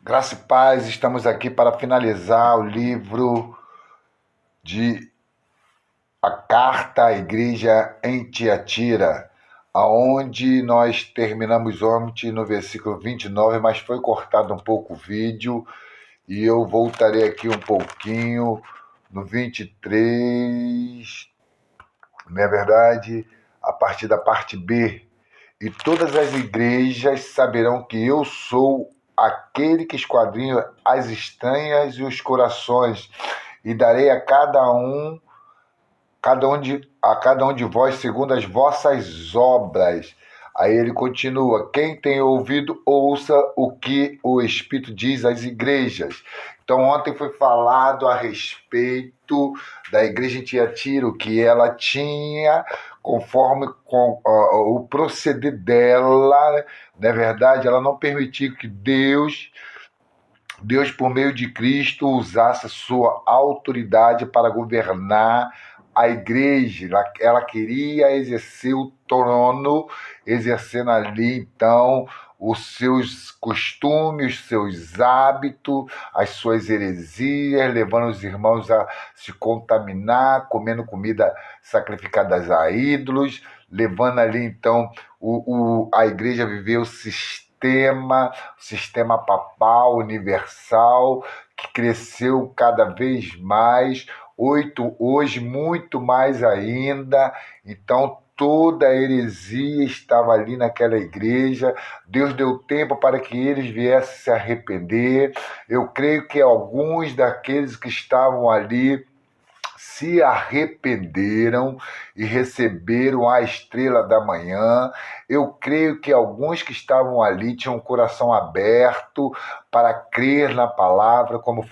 Graça e paz, estamos aqui para finalizar o livro de A Carta à Igreja em Tiatira, aonde nós terminamos ontem no versículo 29, mas foi cortado um pouco o vídeo e eu voltarei aqui um pouquinho no 23, não é verdade? A partir da parte B. E todas as igrejas saberão que eu sou aquele que esquadrinha as estranhas e os corações, e darei a cada um de vós segundo as vossas obras. Aí ele continua: quem tem ouvido, ouça o que o Espírito diz às igrejas. Então, ontem foi falado a respeito da igreja em Tiatira, o que ela tinha, conforme o proceder dela, na verdade, ela não permitiu que Deus, por meio de Cristo, usasse a sua autoridade para governar a igreja. Ela queria exercer o trono, exercendo ali, então, os seus costumes, os seus hábitos, as suas heresias, levando os irmãos a se contaminar, comendo comida sacrificada a ídolos, levando ali, então, a igreja a viver o sistema papal universal, que cresceu cada vez mais, hoje muito mais ainda. Então, toda a heresia estava ali naquela igreja. Deus deu tempo para que eles viessem se arrepender. Eu creio que alguns daqueles que estavam ali se arrependeram e receberam a estrela da manhã. Eu creio que alguns que estavam ali tinham o coração aberto para crer na palavra, como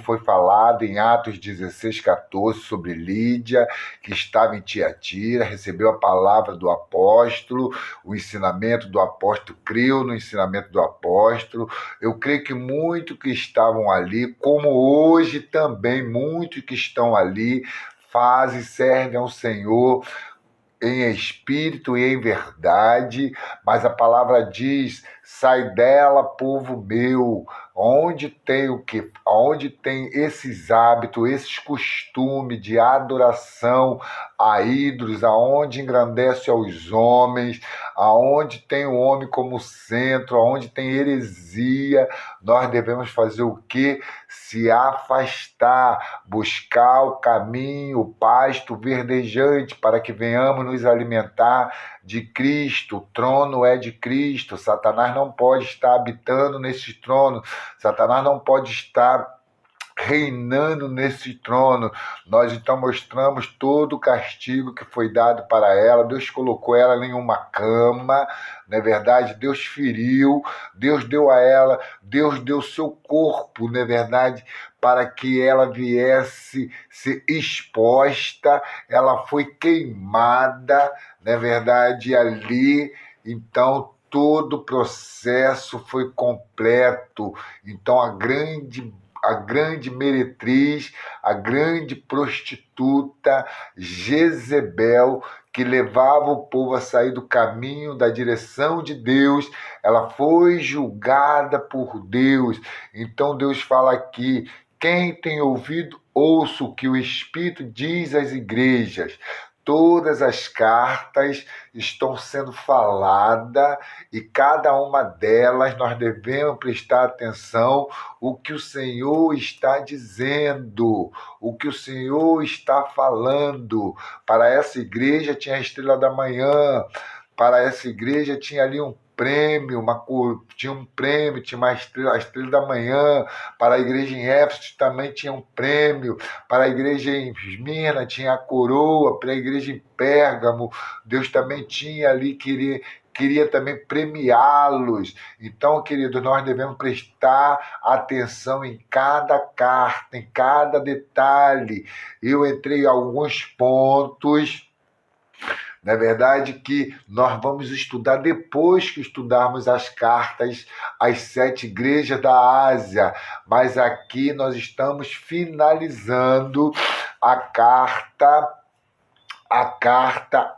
foi falado em Atos 16:14 sobre Lídia, que estava em Tiatira, recebeu a palavra do apóstolo, o ensinamento do apóstolo, creu no ensinamento do apóstolo. Eu creio que muitos que estavam ali, como hoje também muitos que estão ali, fazem, servem ao Senhor em espírito e em verdade, mas a palavra diz: sai dela, povo meu. Onde tem o que? Onde tem esses hábitos, esses costumes de adoração a ídolos, aonde engrandece aos homens, aonde tem o homem como centro, aonde tem heresia, nós devemos fazer o quê? Se afastar, buscar o caminho, o pasto verdejante, para que venhamos nos alimentar de Cristo. O trono é de Cristo. Satanás não pode estar habitando nesse trono. Satanás não pode estar reinando nesse trono. Nós então mostramos todo o castigo que foi dado para ela. Deus colocou ela em uma cama, não é verdade? Deus feriu, Deus deu a ela, Deus deu seu corpo, não é verdade? Para que ela viesse ser exposta. Ela foi queimada, não é verdade? Ali, então, todo o processo foi completo. Então, a grande meretriz, a grande prostituta Jezebel, que levava o povo a sair do caminho, da direção de Deus, ela foi julgada por Deus. Então Deus fala aqui: quem tem ouvido, ouça o que o Espírito diz às igrejas. Todas as cartas estão sendo faladas e cada uma delas nós devemos prestar atenção o que o Senhor está dizendo, o que o Senhor está falando. Para essa igreja tinha a estrela da manhã, para essa igreja tinha ali um prêmio, tinha um prêmio, tinha a estrela da manhã. Para a igreja em Éfeso também tinha um prêmio, para a igreja em Esmirna tinha a coroa, para a igreja em Pérgamo, Deus também tinha ali, queria também premiá-los. Então, queridos, nós devemos prestar atenção em cada carta, em cada detalhe. Eu entrei em alguns pontos, na verdade, que nós vamos estudar depois que estudarmos as cartas às 7 igrejas da Ásia. Mas aqui nós estamos finalizando a carta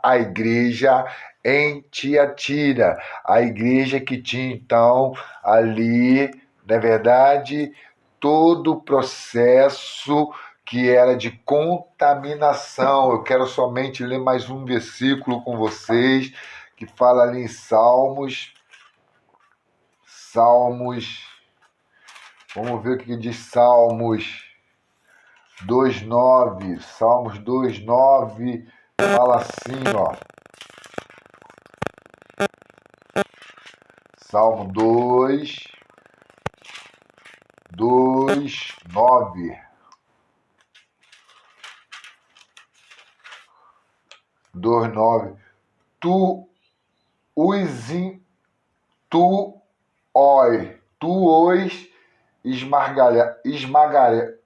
à igreja em Tiatira, a igreja que tinha então ali, Na verdade, todo o processo que era de contaminação. Eu quero somente ler mais um versículo com vocês, que fala ali em Salmos, vamos ver o que diz Salmos 2:9. Salmos 2:9 fala assim, ó. Salmo 2:9. 2:9. Tu os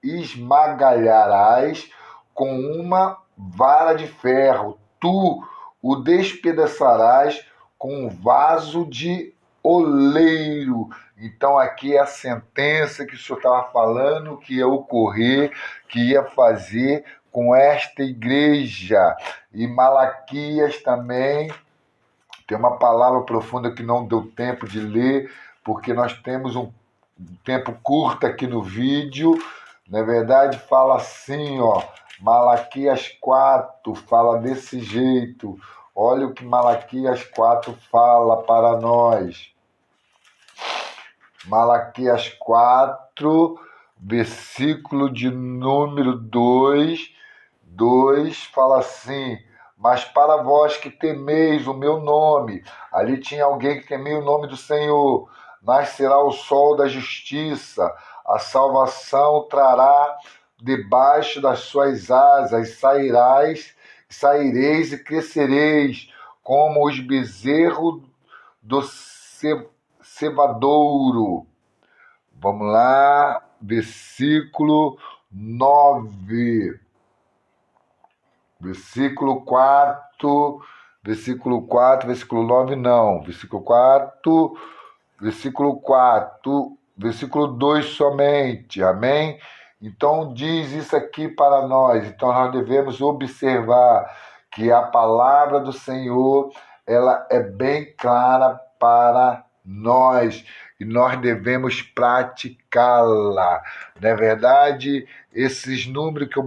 esmagalharás com uma vara de ferro, tu o despedaçarás com um vaso de oleiro. Então aqui é a sentença que o Senhor estava falando que ia ocorrer, que ia fazer com esta igreja. E Malaquias também tem uma palavra profunda que não deu tempo de ler, porque nós temos um tempo curto aqui no vídeo. Na verdade, fala assim, ó, Malaquias 4 fala desse jeito. Olha o que Malaquias 4 fala para nós. Malaquias 4, versículo de número 2 fala assim: mas para vós que temeis o meu nome, ali tinha alguém que temia o nome do Senhor, nascerá o sol da justiça, a salvação trará debaixo das suas asas, saireis e crescereis, como os bezerros do cevadouro. Vamos lá, versículo 9. Versículo 4, versículo 9 não. Versículo 4, versículo 2 somente. Amém? Então diz isso aqui para nós. Então nós devemos observar que a palavra do Senhor, ela é bem clara para nós e nós devemos praticá-la. Não é verdade? Esses números que eu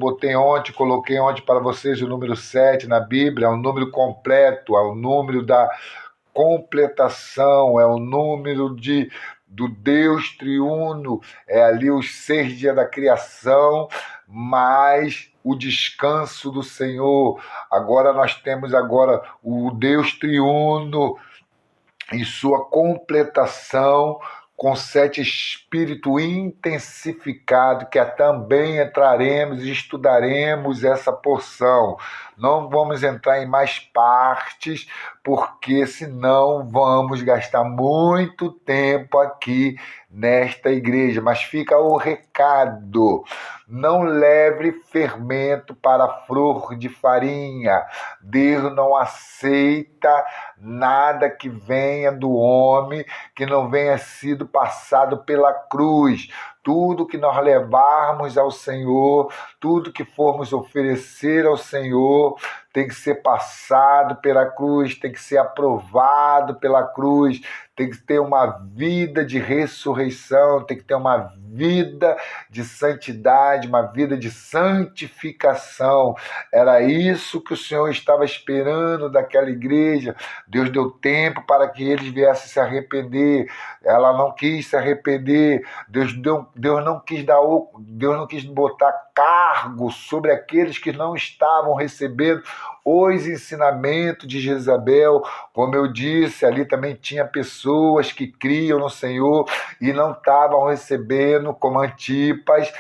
coloquei ontem para vocês, o número 7 na Bíblia, é um número completo, é o número da completação, é o número do Deus triuno, é ali os 6 dias da criação, mais o descanso do Senhor. Agora nós temos o Deus triuno em sua completação, com 7 espírito intensificado, que também entraremos e estudaremos essa porção. Não vamos entrar em mais partes, porque senão vamos gastar muito tempo aqui nesta igreja. Mas fica o recado: não leve fermento para flor de farinha. Deus não aceita nada que venha do homem, que não venha sido passado pela cruz. Tudo que nós levarmos ao Senhor, tudo que formos oferecer ao Senhor, tem que ser passado pela cruz, tem que ser aprovado pela cruz, tem que ter uma vida de ressurreição, tem que ter uma vida de santidade, uma vida de santificação. Era isso que o Senhor estava esperando daquela igreja. Deus deu tempo para que eles viessem se arrepender. Ela não quis se arrepender. Deus não quis botar cargo sobre aqueles que não estavam recebendo os ensinamentos de Jezabel. Como eu disse, ali também tinha pessoas que criam no Senhor e não estavam recebendo, como Antipas,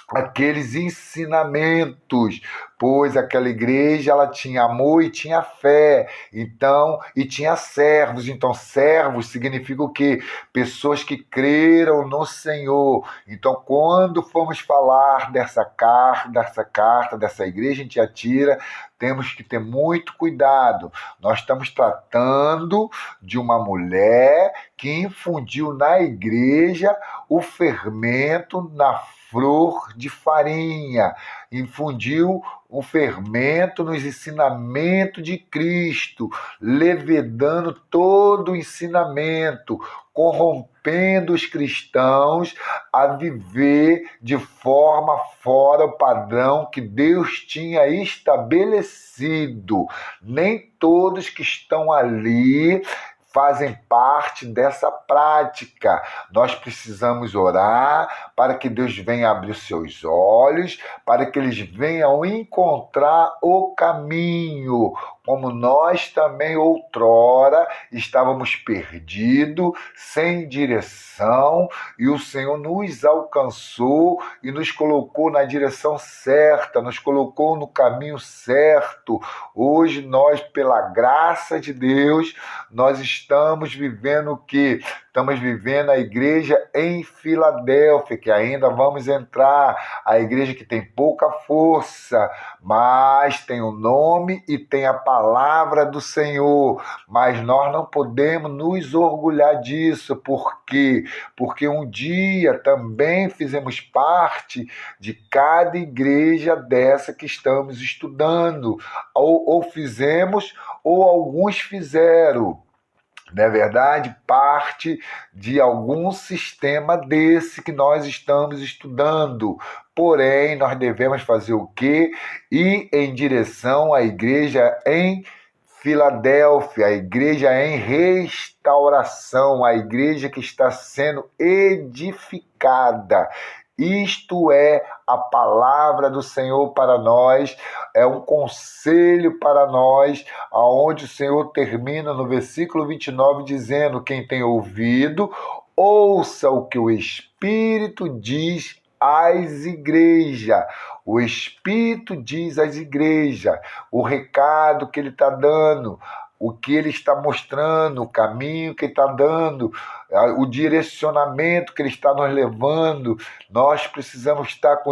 aqueles ensinamentos, pois aquela igreja ela tinha amor e tinha fé, então, e tinha servos. Então, servos significa o quê? Pessoas que creram no Senhor. Então, quando formos falar dessa carta, dessa igreja em Tiatira, temos que ter muito cuidado. Nós estamos tratando de uma mulher que infundiu na igreja o fermento na flor de farinha. infundiu o fermento nos ensinamentos de Cristo, levedando todo o ensinamento, corrompendo os cristãos a viver de forma fora o padrão que Deus tinha estabelecido. Nem todos que estão ali fazem parte dessa prática. Nós precisamos orar para que Deus venha abrir os seus olhos, para que eles venham encontrar o caminho, como nós também outrora estávamos perdidos, sem direção, e o Senhor nos alcançou e nos colocou na direção certa, nos colocou no caminho certo. Hoje nós, pela graça de Deus, nós estamos vivendo o quê? Estamos vivendo a igreja em Filadélfia, que ainda vamos entrar, a igreja que tem pouca força, mas tem o nome e tem a palavra do Senhor. Mas nós não podemos nos orgulhar disso, porque um dia também fizemos parte de cada igreja dessa que estamos estudando, ou fizemos, ou alguns fizeram. Não é verdade? Parte de algum sistema desse que nós estamos estudando. Porém, nós devemos fazer o quê? Ir em direção à igreja em Filadélfia, a igreja em restauração, a igreja que está sendo edificada. Isto é a palavra do Senhor para nós, é um conselho para nós, aonde o Senhor termina no versículo 29 dizendo: quem tem ouvido, ouça o que o Espírito diz às igrejas. O Espírito diz às igrejas o recado que ele está dando, o que ele está mostrando, o caminho que ele está dando, o direcionamento que ele está nos levando. Nós precisamos estar com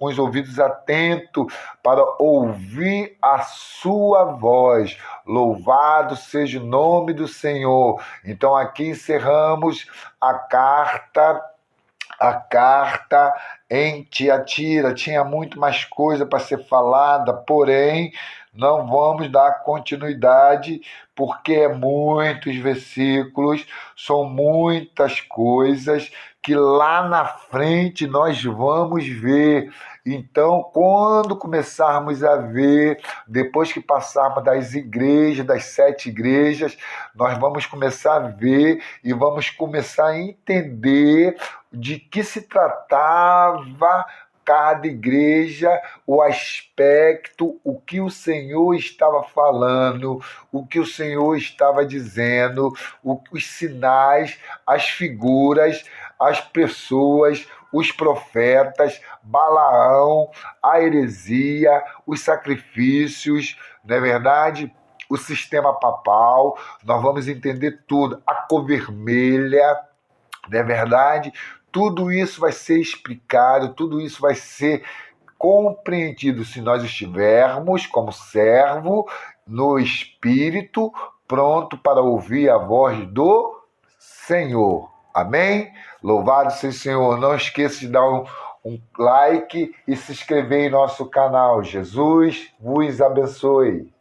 os ouvidos atentos para ouvir a sua voz. Louvado seja o nome do Senhor. Então aqui encerramos a carta em Tiatira. Tinha muito mais coisa para ser falada, porém não vamos dar continuidade, porque é muitos versículos, são muitas coisas que lá na frente nós vamos ver. Então, quando começarmos a ver, depois que passarmos das igrejas, das 7 igrejas, nós vamos começar a ver e vamos começar a entender de que se tratava cada igreja, o aspecto, o que o Senhor estava falando, o que o Senhor estava dizendo, os sinais, as figuras, as pessoas, os profetas, Balaão, a heresia, os sacrifícios, não é verdade? O sistema papal, nós vamos entender tudo, a cor vermelha, não é verdade? Tudo isso vai ser explicado, tudo isso vai ser compreendido se nós estivermos como servo no Espírito, pronto para ouvir a voz do Senhor. Amém? Louvado seja o Senhor. Não esqueça de dar um like e se inscrever em nosso canal. Jesus vos abençoe.